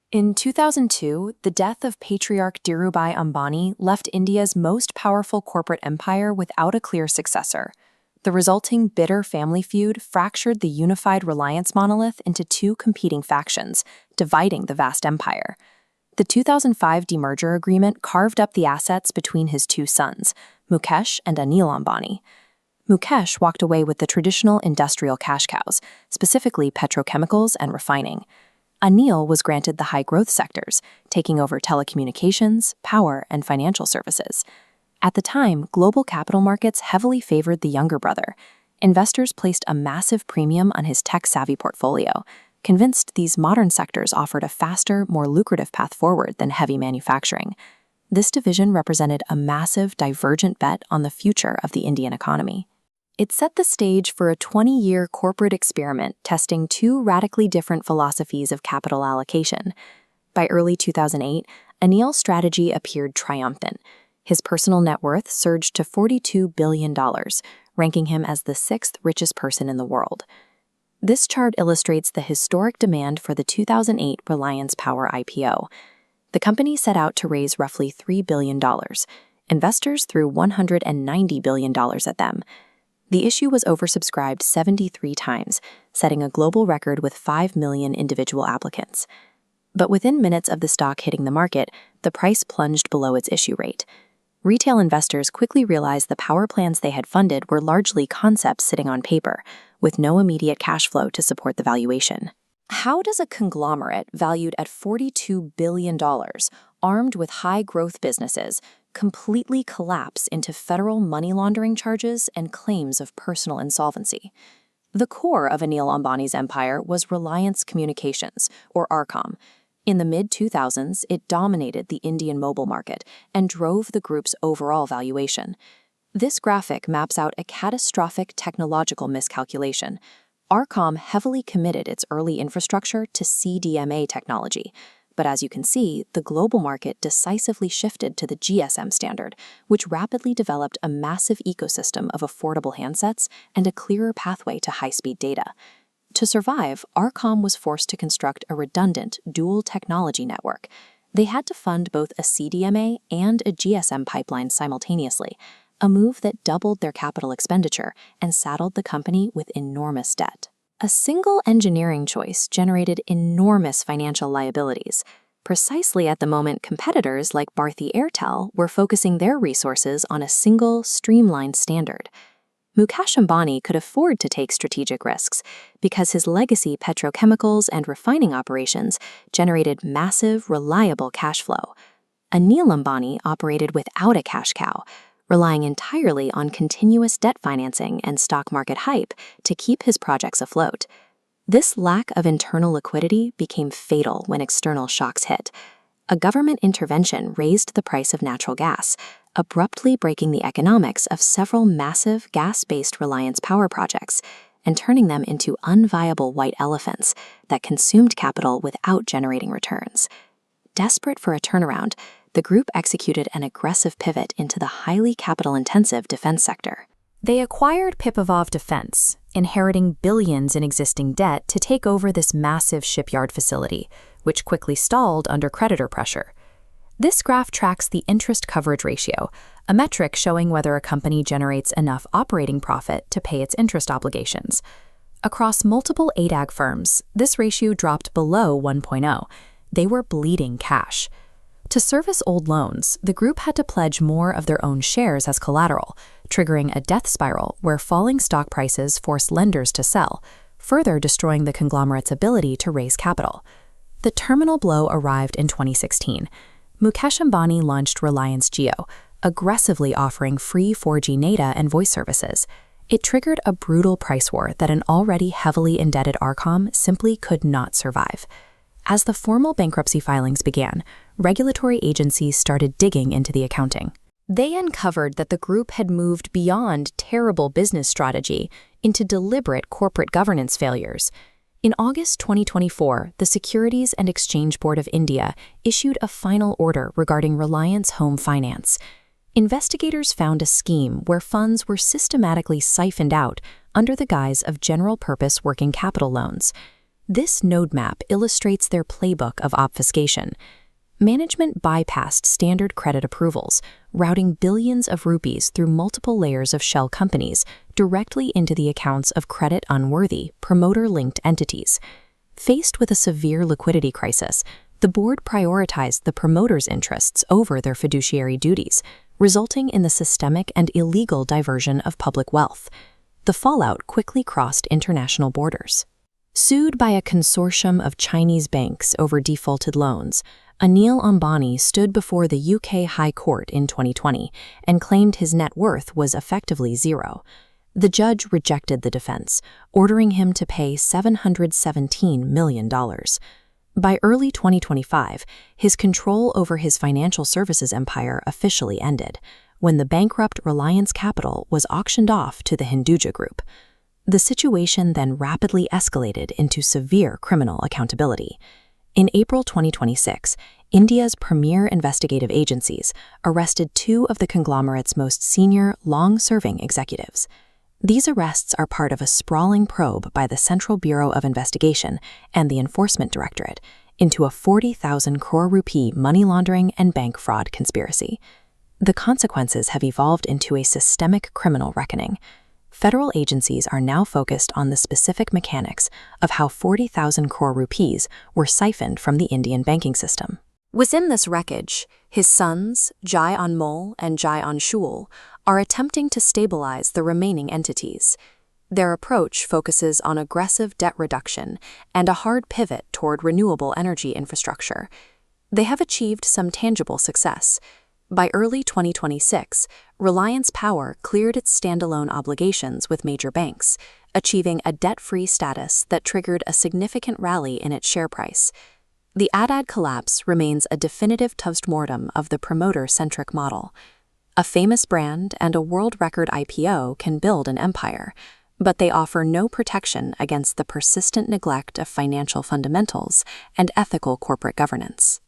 In 2002, the death of patriarch Dhirubhai Ambani left India's most powerful corporate empire without a clear successor. The resulting bitter family feud fractured the unified Reliance monolith into two competing factions, dividing the vast empire. The 2005 demerger agreement carved up the assets between his two sons, Mukesh and Anil Ambani. Mukesh walked away with the traditional industrial cash cows, specifically petrochemicals and refining. Anil was granted the high-growth sectors, taking over telecommunications, power, and financial services. At the time, global capital markets heavily favored the younger brother. Investors placed a massive premium on his tech-savvy portfolio, convinced these modern sectors offered a faster, more lucrative path forward than heavy manufacturing. This division represented a massive, divergent bet on the future of the Indian economy. It set the stage for a 20-year corporate experiment testing two radically different philosophies of capital allocation. By early 2008, Anil's strategy appeared triumphant. His personal net worth surged to $42 billion, ranking him as the sixth richest person in the world. This chart illustrates the historic demand for the 2008 Reliance Power IPO. The company set out to raise roughly $3 billion. Investors threw $190 billion at them. The issue was oversubscribed 73 times, setting a global record with 5 million individual applicants. But within minutes of the stock hitting the market, the price plunged below its issue rate. Retail investors quickly realized the power plans they had funded were largely concepts sitting on paper, with no immediate cash flow to support the valuation. How does a conglomerate valued at $42 billion, armed with high-growth businesses, completely collapse into federal money laundering charges and claims of personal insolvency? The core of Anil Ambani's empire was Reliance Communications, or RCom. In the mid-2000s, it dominated the Indian mobile market and drove the group's overall valuation. This graphic maps out a catastrophic technological miscalculation. RCom heavily committed its early infrastructure to CDMA technology, but as you can see, the global market decisively shifted to the GSM standard, which rapidly developed a massive ecosystem of affordable handsets and a clearer pathway to high-speed data. To survive, RCom was forced to construct a redundant, dual technology network. They had to fund both a CDMA and a GSM pipeline simultaneously, a move that doubled their capital expenditure and saddled the company with enormous debt. A single engineering choice generated enormous financial liabilities, precisely at the moment competitors like Bharti Airtel were focusing their resources on a single, streamlined standard. Mukesh Ambani could afford to take strategic risks because his legacy petrochemicals and refining operations generated massive, reliable cash flow. Anil Ambani operated without a cash cow, relying entirely on continuous debt financing and stock market hype to keep his projects afloat. This lack of internal liquidity became fatal when external shocks hit. A government intervention raised the price of natural gas, abruptly breaking the economics of several massive gas-based Reliance power projects and turning them into unviable white elephants that consumed capital without generating returns. Desperate for a turnaround, the group executed an aggressive pivot into the highly capital-intensive defense sector. They acquired Pipavav Defense, inheriting billions in existing debt to take over this massive shipyard facility, which quickly stalled under creditor pressure. This graph tracks the interest coverage ratio, a metric showing whether a company generates enough operating profit to pay its interest obligations. Across multiple ADAG firms, this ratio dropped below 1.0. They were bleeding cash. To service old loans, the group had to pledge more of their own shares as collateral, triggering a death spiral where falling stock prices forced lenders to sell, further destroying the conglomerate's ability to raise capital. The terminal blow arrived in 2016. Mukesh Ambani launched Reliance Jio, aggressively offering free 4G data and voice services. It triggered a brutal price war that an already heavily indebted RCom simply could not survive. As the formal bankruptcy filings began, regulatory agencies started digging into the accounting. They uncovered that the group had moved beyond terrible business strategy into deliberate corporate governance failures. In August 2024, the Securities and Exchange Board of India issued a final order regarding Reliance Home Finance. Investigators found a scheme where funds were systematically siphoned out under the guise of general-purpose working capital loans. This node map illustrates their playbook of obfuscation. Management bypassed standard credit approvals, routing billions of rupees through multiple layers of shell companies directly into the accounts of credit-unworthy, promoter-linked entities. Faced with a severe liquidity crisis, the board prioritized the promoters' interests over their fiduciary duties, resulting in the systemic and illegal diversion of public wealth. The fallout quickly crossed international borders. Sued by a consortium of Chinese banks over defaulted loans, Anil Ambani stood before the UK High Court in 2020 and claimed his net worth was effectively zero. The judge rejected the defense, ordering him to pay $717 million. By early 2025, his control over his financial services empire officially ended, when the bankrupt Reliance Capital was auctioned off to the Hinduja Group. The situation then rapidly escalated into severe criminal accountability. In April 2026, India's premier investigative agencies arrested two of the conglomerate's most senior, long-serving executives. These arrests are part of a sprawling probe by the Central Bureau of Investigation and the Enforcement Directorate into a 40,000 crore rupee money laundering and bank fraud conspiracy. The consequences have evolved into a systemic criminal reckoning. Federal agencies are now focused on the specific mechanics of how 40,000 crore rupees were siphoned from the Indian banking system. Within this wreckage, his sons, Jai Anmol and Jai Anshul, are attempting to stabilize the remaining entities. Their approach focuses on aggressive debt reduction and a hard pivot toward renewable energy infrastructure. They have achieved some tangible success. By early 2026, Reliance Power cleared its standalone obligations with major banks, achieving a debt-free status that triggered a significant rally in its share price. The ADAG collapse remains a definitive postmortem of the promoter-centric model. A famous brand and a world record IPO can build an empire, but they offer no protection against the persistent neglect of financial fundamentals and ethical corporate governance.